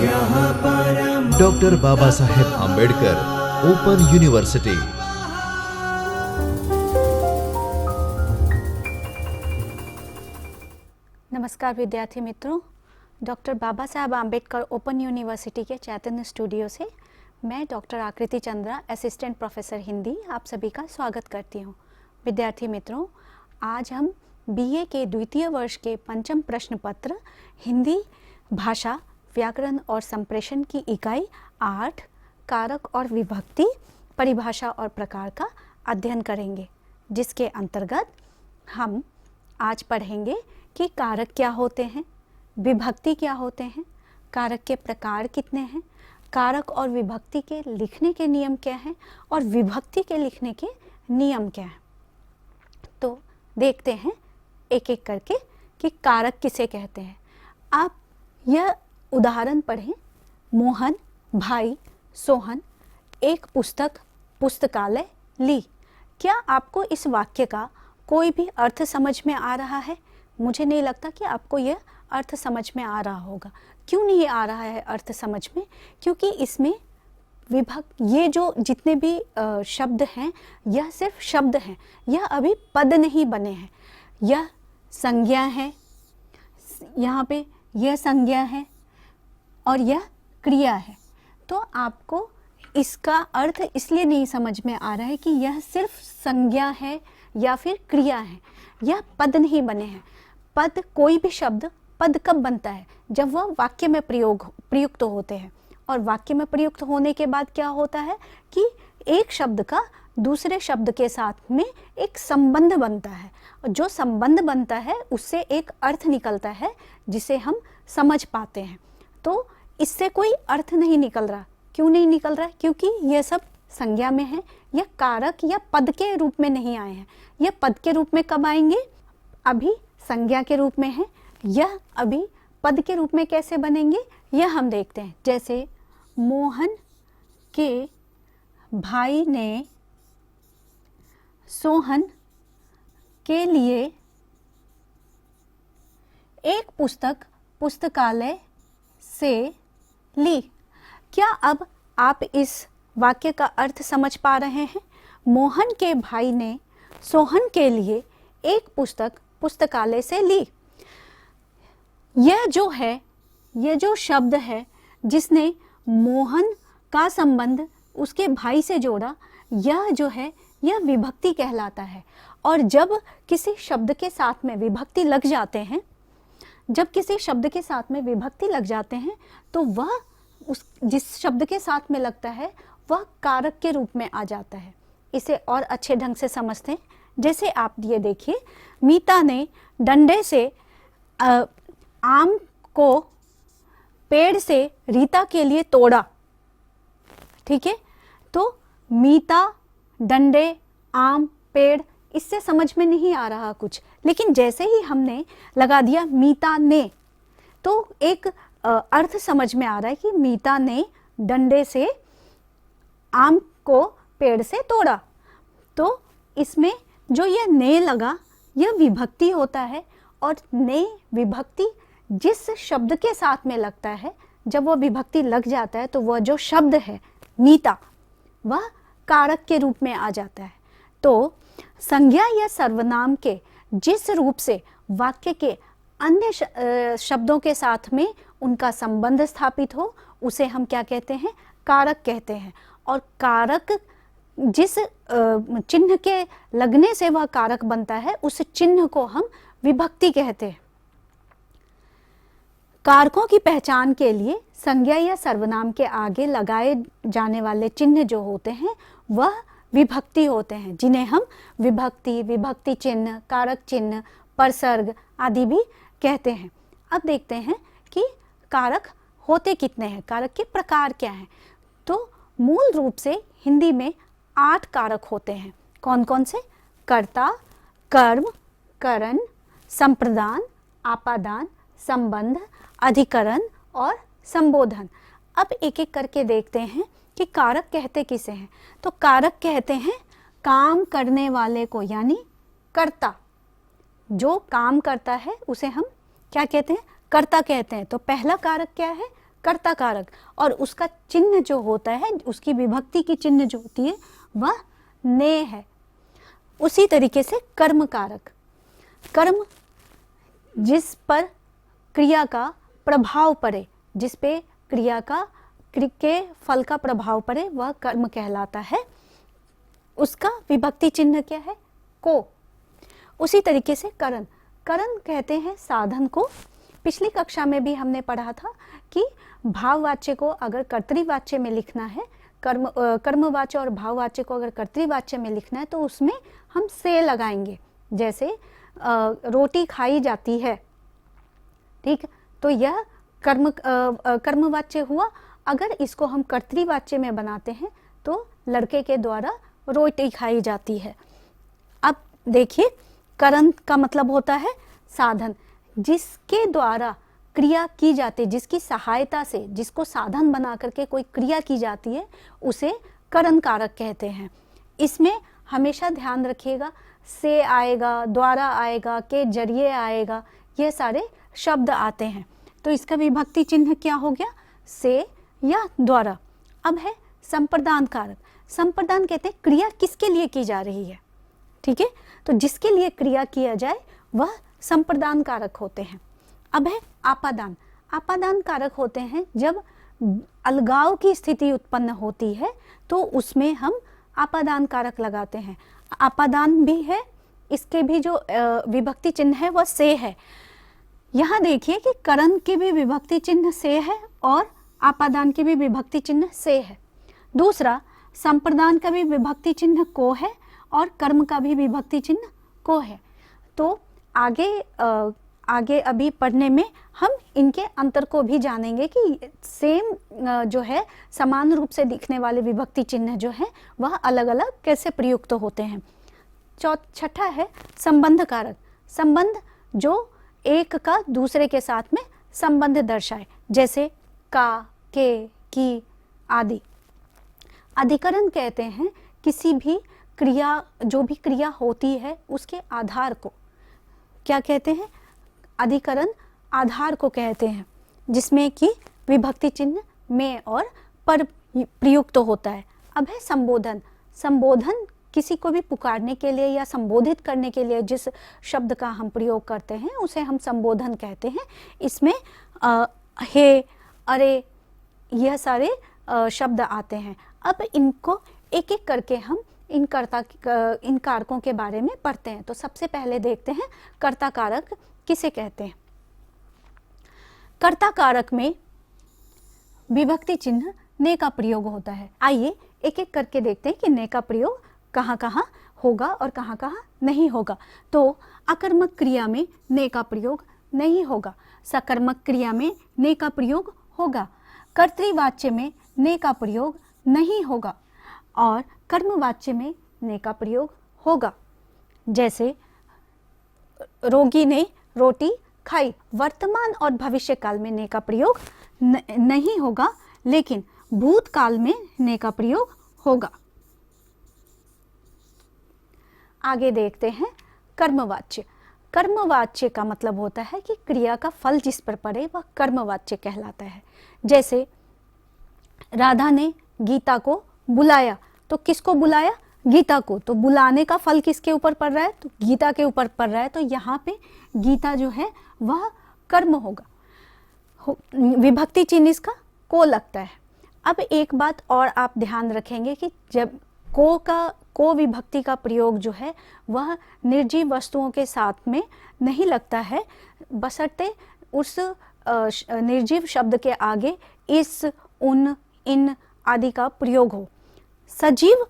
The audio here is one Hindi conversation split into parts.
Doctor Baba Saheb Ambedkar open university. नमस्कार विद्यार्थी मित्रों, doctor Baba Saheb Ambedkar open university के चैतन्य स्टूडियो से मैं डॉक्टर आकृति चंद्रा, असिस्टेंट प्रोफेसर हिंदी, आप सभी का स्वागत करती हूँ। विद्यार्थी मित्रों, आज हम बीए के द्वितीय वर्ष के पंचम प्रश्न पत्र हिंदी भाषा, व्याकरण और संप्रेषण की इकाई 8 कारक और विभक्ति, परिभाषा और प्रकार का अध्ययन करेंगे, जिसके अंतर्गत हम आज पढ़ेंगे कि कारक क्या होते हैं, विभक्ति क्या होते हैं, कारक के प्रकार कितने हैं, कारक और विभक्ति के लिखने के नियम क्या हैं और विभक्ति के लिखने के नियम क्या हैं। तो देखते हैं एक एक करके कि कारक किसे कहते हैं। आप यह उदाहरण पढ़ें, मोहन भाई सोहन एक पुस्तक पुस्तकालय ली। क्या आपको इस वाक्य का कोई भी अर्थ समझ में आ रहा है? मुझे नहीं लगता कि आपको यह अर्थ समझ में आ रहा होगा। क्यों नहीं आ रहा है अर्थ समझ में? क्योंकि इसमें ये जो जितने भी शब्द हैं, यह सिर्फ शब्द हैं, यह अभी पद नहीं बने हैं। यह संज्ञा है, यहाँ पे यह संज्ञा है और यह क्रिया है। तो आपको इसका अर्थ इसलिए नहीं समझ में आ रहा है कि यह सिर्फ संज्ञा है या फिर क्रिया है, यह पद नहीं बने हैं। पद, कोई भी शब्द पद कब बनता है? जब वह वाक्य में प्रयुक्त होते हैं, और वाक्य में प्रयुक्त होने के बाद क्या होता है कि एक शब्द का दूसरे शब्द के साथ में एक संबंध बनता है, और जो संबंध बनता है उससे एक अर्थ निकलता है जिसे हम समझ पाते हैं। तो इससे कोई अर्थ नहीं निकल रहा। क्यों नहीं निकल रहा? क्योंकि यह सब संज्ञा में है, यह कारक या पद के रूप में नहीं आए हैं। यह पद के रूप में कब आएंगे? अभी संज्ञा के रूप में है, यह अभी पद के रूप में कैसे बनेंगे यह हम देखते हैं। जैसे मोहन के भाई ने सोहन के लिए एक पुस्तक पुस्तकालय से ली। क्या अब आप इस वाक्य का अर्थ समझ पा रहे हैं? मोहन के भाई ने सोहन के लिए एक पुस्तक पुस्तकालय से ली। यह जो है, यह जो शब्द है जिसने मोहन का संबंध उसके भाई से जोड़ा, यह जो है यह विभक्ति कहलाता है। और जब किसी शब्द के साथ में विभक्ति लग जाते हैं, जब किसी शब्द के साथ में विभक्ति लग जाते हैं तो वह उस जिस शब्द के साथ में लगता है वह कारक के रूप में आ जाता है। इसे और अच्छे ढंग से समझते हैं। जैसे आप ये देखिए, मीता ने डंडे से आम को पेड़ से रीता के लिए तोड़ा। ठीक है, तो मीता, डंडे, आम, पेड़, इससे समझ में नहीं आ रहा कुछ, लेकिन जैसे ही हमने लगा दिया मीता ने, तो एक अर्थ समझ में आ रहा है कि मीता ने डंडे से आम को पेड़ से तोड़ा। तो इसमें जो यह ने लगा, यह विभक्ति होता है, और ने विभक्ति जिस शब्द के साथ में लगता है, जब वह विभक्ति लग जाता है तो वह जो शब्द है मीता, वह कारक के रूप में आ जाता है। तो संज्ञा या सर्वनाम के जिस रूप से वाक्य के अन्य शब्दों के साथ में उनका संबंध स्थापित हो, उसे हम क्या कहते हैं? कारक कहते हैं। और कारक जिस चिन्ह के लगने से वह कारक बनता है, उस चिन्ह को हम विभक्ति कहते हैं। कारकों की पहचान के लिए संज्ञा या सर्वनाम के आगे लगाए जाने वाले चिन्ह जो होते हैं वह विभक्ति होते हैं, जिन्हें हम विभक्ति, विभक्ति चिन्ह, कारक चिन्ह, परसर्ग आदि भी कहते हैं। अब देखते हैं कि कारक होते कितने हैं, कारक के प्रकार क्या हैं। तो मूल रूप से हिंदी में 8 कारक होते हैं। कौन कौन से? कर्ता, कर्म, करण, संप्रदान, आपादान, संबंध, अधिकरण और संबोधन। अब एक एक करके देखते हैं कि कारक कहते किसे हैं। तो कारक कहते हैं काम करने वाले को, यानी कर्ता। जो काम करता है उसे हम क्या कहते हैं? कर्ता कहते हैं। तो पहला कारक क्या है? कर्ता कारक, और उसका चिन्ह जो होता है, उसकी विभक्ति की चिन्ह जो होती है वह ने है। उसी तरीके से कर्म कारक, कर्म जिस पर क्रिया का प्रभाव पड़े, जिस पे क्रिया के फल का प्रभाव पड़े, वह कर्म कहलाता है। उसका विभक्ति चिन्ह क्या है? को। उसी तरीके से करण, करण कहते हैं साधन को। पिछली कक्षा में भी हमने पढ़ा था कि भाववाच्य को अगर कर्तृवाच्य में लिखना है, कर्मवाच्य और भाववाच्य को अगर कर्तृवाच्य में लिखना है तो उसमें हम से लगाएंगे। जैसे रोटी खाई जाती है, ठीक, तो यह कर्मवाच्य हुआ। अगर इसको हम कर्तृवाच्य में बनाते हैं तो लड़के के द्वारा रोटी खाई जाती है। अब देखिए, करण का मतलब होता है साधन, जिसके द्वारा क्रिया की जाती है, जिसकी सहायता से, जिसको साधन बना करके कोई क्रिया की जाती है, उसे करण कारक कहते हैं। इसमें हमेशा ध्यान रखिएगा, से आएगा, द्वारा आएगा, के जरिए आएगा, ये सारे शब्द आते हैं। तो इसका विभक्ति चिन्ह क्या हो गया? से या द्वारा। अब है संप्रदान कारक। संप्रदान कहते हैं क्रिया किसके लिए की जा रही है, ठीक है, तो जिसके लिए क्रिया किया जाए वह संप्रदान कारक होते हैं। अब है आपादान। आपादान कारक होते हैं जब अलगाव की स्थिति उत्पन्न होती है तो उसमें हम आपादान कारक लगाते हैं। आपादान भी है, इसके भी जो विभक्ति चिन्ह है वह से है। यहाँ देखिए कि करण की भी विभक्ति चिन्ह से है और आपादान की भी विभक्ति चिन्ह से है। दूसरा, संप्रदान का भी विभक्ति चिन्ह को है और कर्म का भी विभक्ति चिन्ह को है। तो आगे अभी पढ़ने में हम इनके अंतर को भी जानेंगे कि सेम जो है समान रूप से दिखने वाले विभक्ति चिन्ह जो है वह अलग अलग कैसे प्रयुक्त होते हैं। छठा है संबंध कारक। संबंध जो एक का दूसरे के साथ में संबंध दर्शाए, जैसे का, के, की आदि। अधिकरण कहते हैं किसी भी क्रिया, जो भी क्रिया होती है उसके आधार को क्या कहते हैं? अधिकरण आधार को कहते हैं, जिसमें कि विभक्ति चिन्ह में और पर प्रयुक्त होता है। अब है संबोधन। संबोधन किसी को भी पुकारने के लिए या संबोधित करने के लिए जिस शब्द का हम प्रयोग करते हैं उसे हम संबोधन कहते हैं। इसमें हे, अरे, यह सारे शब्द आते हैं। अब इनको एक एक करके हम इन कारकों के बारे में पढ़ते हैं। तो सबसे पहले देखते हैं कर्ता कारक किसे कहते हैं। कर्ता कारक में विभक्ति चिन्ह ने का प्रयोग होता है। आइए एक एक करके देखते हैं कि ने का प्रयोग कहाँ कहाँ होगा और कहाँ कहाँ नहीं होगा। तो अकर्मक क्रिया में ने का प्रयोग नहीं होगा, सकर्मक क्रिया में ने का प्रयोग होगा, कर्तृवाच्य में ने का प्रयोग नहीं होगा और कर्मवाच्य में ने का प्रयोग होगा। जैसे रोगी ने रोटी खाई, वर्तमान और भविष्य काल में ने का प्रयोग नहीं होगा, लेकिन भूतकाल में ने का प्रयोग होगा। आगे देखते हैं कर्मवाच्य। कर्मवाच्य का मतलब होता है कि क्रिया का फल जिस पर पड़े वह कर्मवाच्य कहलाता है। जैसे राधा ने गीता को बुलाया, तो किसको बुलाया? गीता को। तो बुलाने का फल किसके ऊपर पड़ रहा है? तो गीता के ऊपर पड़ रहा है। तो यहाँ पे गीता जो है वह कर्म होगा, विभक्ति चिन्ह इसका को लगता है। अब एक बात और आप ध्यान रखेंगे कि जब को विभक्ति का प्रयोग जो है वह निर्जीव वस्तुओं के साथ में नहीं लगता है, बशर्ते उस निर्जीव शब्द के आगे इस, उन, इन आदि का प्रयोग हो। सजीव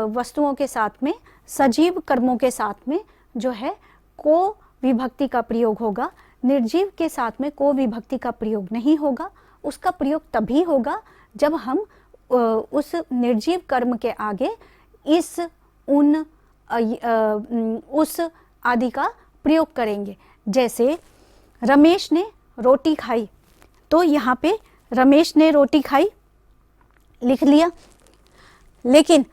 वस्तुओं के साथ में, सजीव कर्मों के साथ में जो है को विभक्ति का प्रयोग होगा। निर्जीव के साथ में को विभक्ति का प्रयोग नहीं होगा। उसका प्रयोग तभी होगा जब हम उस निर्जीव कर्म के आगे इस, उन, उस आदि का प्रयोग करेंगे। जैसे रमेश ने रोटी खाई, तो यहाँ पे रमेश ने रोटी खाई लिख लिया, लेकिन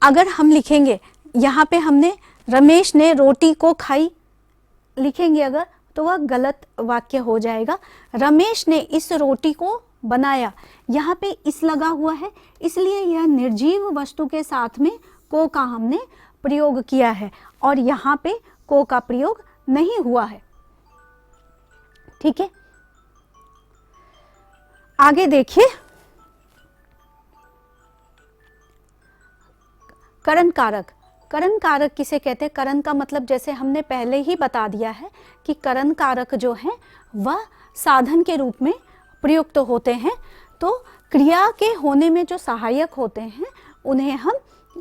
अगर हम लिखेंगे यहाँ पे हमने रमेश ने रोटी को खाई लिखेंगे अगर, तो वह गलत वाक्य हो जाएगा। रमेश ने इस रोटी को बनाया, यहाँ पे इस लगा हुआ है, इसलिए यह निर्जीव वस्तु के साथ में को का हमने प्रयोग किया है और यहाँ पे को का प्रयोग नहीं हुआ है। ठीक है, आगे देखिए, करण कारक। करण कारक किसे कहते हैं? करण का मतलब जैसे हमने पहले ही बता दिया है कि करण कारक जो हैं वह साधन के रूप में प्रयुक्त होते हैं, तो क्रिया के होने में जो सहायक होते हैं उन्हें हम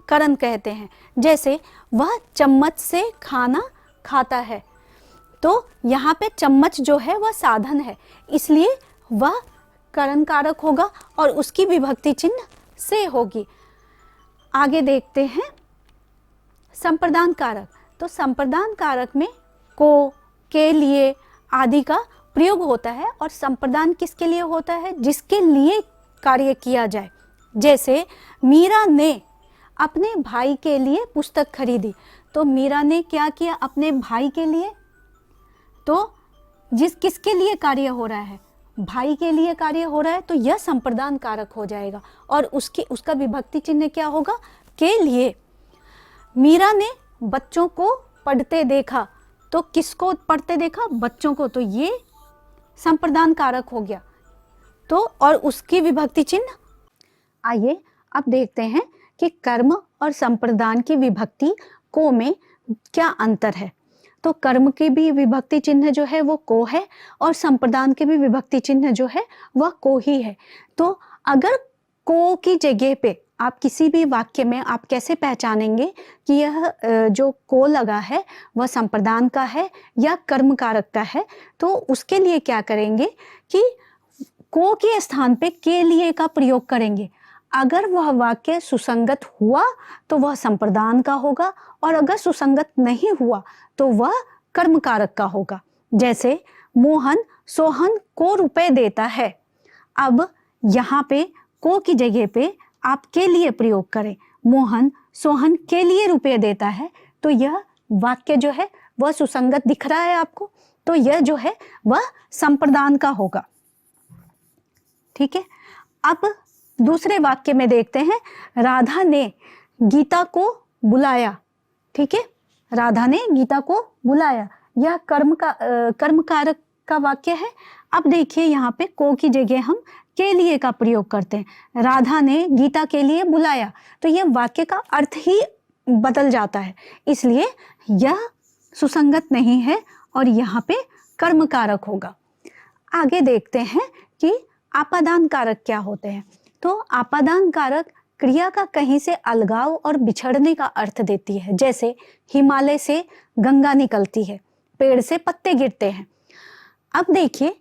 करण कहते हैं। जैसे वह चम्मच से खाना खाता है, तो यहाँ पे चम्मच जो है वह साधन है, इसलिए वह करण कारक होगा और उसकी विभक्ति चिन्ह से होगी। आगे देखते हैं संप्रदान कारक। तो संप्रदान कारक में को, के लिए आदि का प्रयोग होता है और संप्रदान किसके लिए होता है? जिसके लिए कार्य किया जाए। जैसे मीरा ने अपने भाई के लिए पुस्तक खरीदी, तो मीरा ने क्या किया? अपने भाई के लिए, तो किसके लिए कार्य हो रहा है? भाई के लिए कार्य हो रहा है, तो यह संप्रदान कारक हो जाएगा और उसका विभक्ति चिन्ह क्या होगा? के लिए। मीरा ने बच्चों को पढ़ते देखा, तो किसको पढ़ते देखा? बच्चों को, तो ये संप्रदान कारक हो गया। तो और उसकी विभक्ति चिन्ह, आइए अब देखते हैं कि कर्म और संप्रदान की विभक्ति को में क्या अंतर है। तो कर्म की भी विभक्ति चिन्ह जो है वो को है और संप्रदान के भी विभक्ति चिन्ह जो है वह को ही है। तो अगर को की जगह पे आप किसी भी वाक्य में आप कैसे पहचानेंगे कि यह जो को लगा है वह संप्रदान का है या कर्म कारक का है? तो उसके लिए क्या करेंगे कि को के स्थान पे के लिए का प्रयोग करेंगे। अगर वह वाक्य सुसंगत हुआ तो वह संप्रदान का होगा और अगर सुसंगत नहीं हुआ तो वह कर्म कारक का होगा। जैसे मोहन सोहन को रुपए देता है, अब यहाँ पे को की जगह पे आप के लिए प्रयोग करें, मोहन सोहन के लिए रुपए देता है, तो यह वाक्य जो है वह सुसंगत दिख रहा है आपको, तो यह जो है वह संप्रदान का होगा। ठीक है, अब दूसरे वाक्य में देखते हैं, राधा ने गीता को बुलाया। ठीक है, राधा ने गीता को बुलाया, यह कर्म कारक का वाक्य है। अब देखिए यहाँ पे को की जगह हम के लिए का प्रयोग करते हैं, राधा ने गीता के लिए बुलाया, तो यह वाक्य का अर्थ ही बदल जाता है, इसलिए यह सुसंगत नहीं है और यहाँ पे कर्म कारक होगा। आगे देखते हैं कि आपादान कारक क्या होते हैं। तो आपादान कारक क्रिया का कहीं से अलगाव और बिछड़ने का अर्थ देती है। जैसे हिमालय से गंगा निकलती है, पेड़ से पत्ते गिरते हैं। अब देखिए,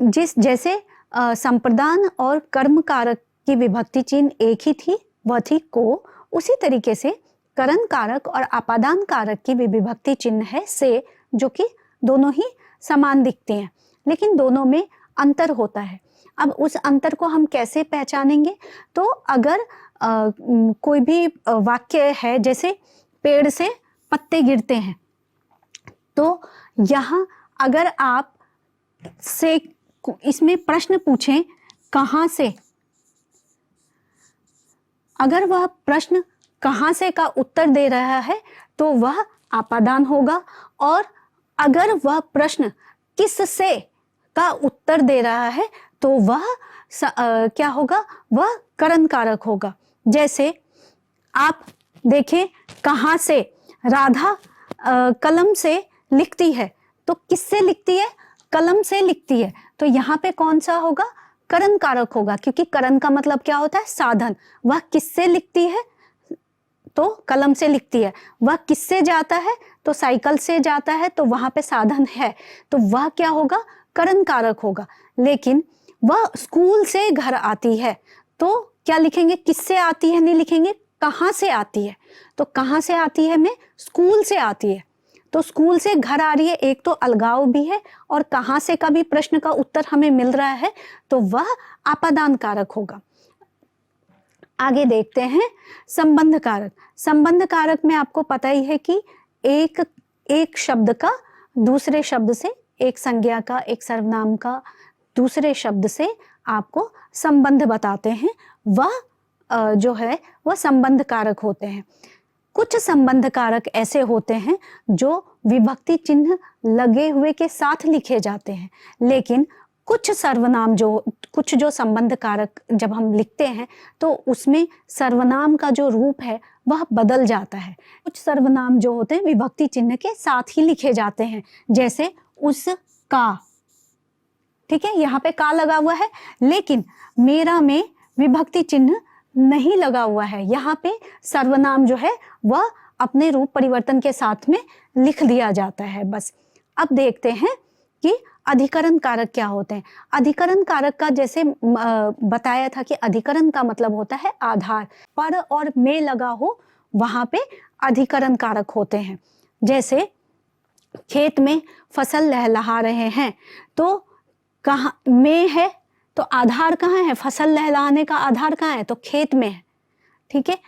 जैसे संप्रदान और कर्म कारक की विभक्ति चिन्ह एक ही थी, वह थी को, उसी तरीके से करण कारक और आपादान कारक की विभक्ति चिन्ह है से, जो कि दोनों ही समान दिखते हैं लेकिन दोनों में अंतर होता है। अब उस अंतर को हम कैसे पहचानेंगे? तो अगर कोई भी वाक्य है, जैसे पेड़ से पत्ते गिरते हैं, तो यहाँ अगर आप से इसमें प्रश्न पूछें कहाँ से, अगर वह प्रश्न कहाँ से का उत्तर दे रहा है तो वह आपादान होगा, और अगर वह प्रश्न किस से का उत्तर दे रहा है तो वह क्या होगा? वह करण कारक होगा। जैसे आप देखें, कहाँ से, राधा कलम से लिखती है, तो किससे लिखती है? कलम से लिखती है, तो यहाँ पे कौन सा होगा? करण कारक होगा, क्योंकि करण का मतलब क्या होता है? साधन। वह किससे लिखती है? तो कलम से लिखती है। वह किससे जाता है? तो साइकिल से जाता है, तो वहां पे साधन है, तो वह क्या होगा? करण कारक होगा। लेकिन वह स्कूल से घर आती है, तो क्या लिखेंगे? किससे आती है नहीं लिखेंगे, कहाँ से आती है। तो कहाँ से आती है में स्कूल से आती है, तो स्कूल से घर आ रही है, एक तो अलगाव भी है और कहाँ से का भी प्रश्न का उत्तर हमें मिल रहा है, तो वह आपादान कारक होगा। आगे देखते हैं संबंध कारक। संबंध कारक में आपको पता ही है कि एक शब्द का दूसरे शब्द से, एक संज्ञा का, एक सर्वनाम का दूसरे शब्द से आपको संबंध बताते हैं, वह जो है वह संबंध कारक होते हैं। कुछ संबंध कारक ऐसे होते हैं जो विभक्ति चिन्ह लगे हुए के साथ लिखे जाते हैं, लेकिन कुछ सर्वनाम कुछ जो संबंध कारक जब हम लिखते हैं तो उसमें सर्वनाम का जो रूप है वह बदल जाता है। कुछ सर्वनाम जो होते हैं विभक्ति चिन्ह के साथ ही लिखे जाते हैं, जैसे उसका, ठीक है, यहाँ पे का लगा हुआ है, लेकिन मेरा में विभक्ति चिन्ह नहीं लगा हुआ है। यहाँ पे सर्वनाम जो है वह अपने रूप परिवर्तन के साथ में लिख दिया जाता है बस। अब देखते हैं कि अधिकरण कारक क्या होते हैं। अधिकरण कारक का जैसे बताया था कि अधिकरण का मतलब होता है आधार, पर और में लगा हो वहां पे अधिकरण कारक होते हैं। जैसे खेत में फसल लहलहा रहे हैं तो कहाँ में है, तो आधार कहाँ है, फसल लहलाने का आधार कहाँ है, तो खेत में है, ठीक है।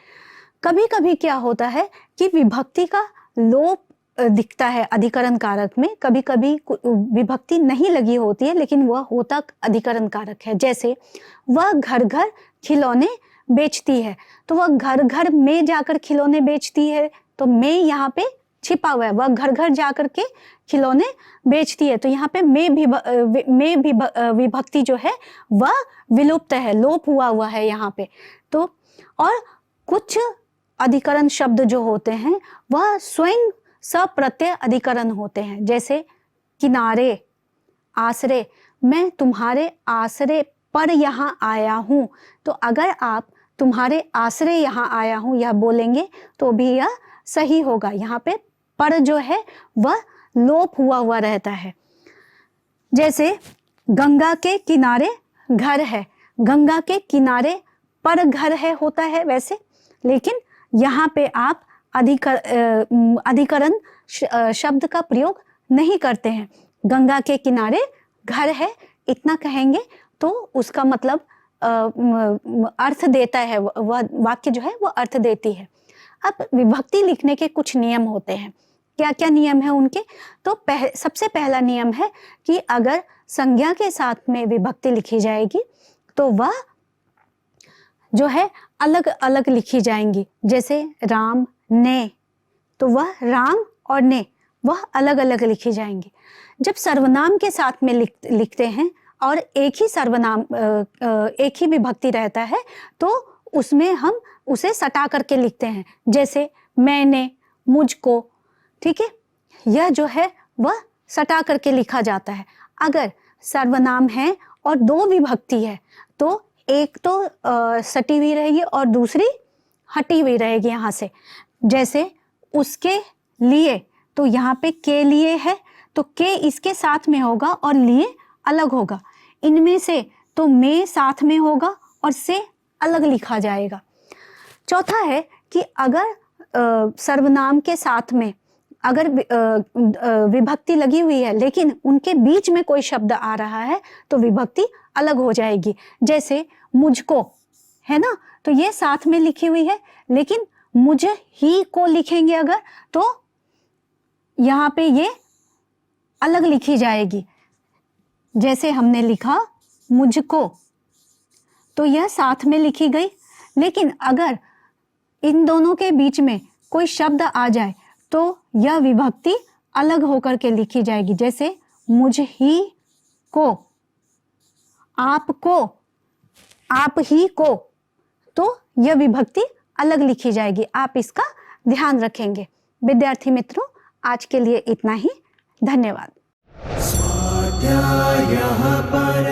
कभी कभी क्या होता है कि विभक्ति का लोप दिखता है अधिकरण कारक में, कभी कभी विभक्ति नहीं लगी होती है लेकिन वह होता अधिकरण कारक है। जैसे वह घर घर खिलौने बेचती है, तो वह घर घर में जाकर खिलौने बेचती है, तो में यहाँ पे छिपा हुआ है, वह घर घर जाकर के खिलौने बेचती है, तो यहाँ पे में भी विभक्ति जो है वह विलुप्त है, लोप हुआ है यहाँ पे। तो और कुछ अधिकरण शब्द जो होते हैं वह स्वयं सप्रत्यय अधिकरण होते हैं, जैसे किनारे, आसरे, मैं तुम्हारे आसरे पर यहाँ आया हूँ, तो अगर आप तुम्हारे आसरे यहाँ आया हूँ यह बोलेंगे तो भी यह सही होगा। यहाँ पे पर जो है वह लोप हुआ रहता है। जैसे गंगा के किनारे घर है, गंगा के किनारे पर घर है होता है वैसे, लेकिन यहाँ पे आप अधिकरण शब्द का प्रयोग नहीं करते हैं। गंगा के किनारे घर है इतना कहेंगे तो उसका मतलब अर्थ देता है, वह वाक्य जो है वो अर्थ देती है। अब विभक्ति लिखने के कुछ नियम होते हैं। क्या क्या नियम है उनके, तो सबसे पहला नियम है कि अगर संज्ञा के साथ में विभक्ति लिखी जाएगी तो वह जो है अलग अलग लिखी जाएंगी। जैसे राम ने, तो वह राम और ने वह अलग अलग लिखी जाएंगी। जब सर्वनाम के साथ में लिखते हैं और एक ही सर्वनाम एक ही विभक्ति रहता है तो उसमें हम उसे सटा करके लिखते हैं, जैसे मैंने, मुझको, ठीक है, यह जो है वह सटा करके लिखा जाता है। अगर सर्वनाम है और दो विभक्ति है तो एक तो सटी हुई रहेगी और दूसरी हटी हुई रहेगी यहाँ से। जैसे उसके लिए, तो यहाँ पे के लिए है तो के इसके साथ में होगा और लिए अलग होगा। इनमें से तो में साथ में होगा और से अलग लिखा जाएगा। चौथा है कि अगर सर्वनाम के साथ में अगर विभक्ति लगी हुई है लेकिन उनके बीच में कोई शब्द आ रहा है तो विभक्ति अलग हो जाएगी। जैसे मुझको है ना, तो ये साथ में लिखी हुई है, लेकिन मुझ ही को लिखेंगे अगर तो यहाँ पे ये अलग लिखी जाएगी। जैसे हमने लिखा मुझको तो यह साथ में लिखी गई, लेकिन अगर इन दोनों के बीच में कोई शब्द आ जाए तो यह विभक्ति अलग होकर के लिखी जाएगी। जैसे मुझ ही को, आपको, आप ही को, तो यह विभक्ति अलग लिखी जाएगी। आप इसका ध्यान रखेंगे। विद्यार्थी मित्रों, आज के लिए इतना ही। धन्यवाद। स्वाध्यायः परः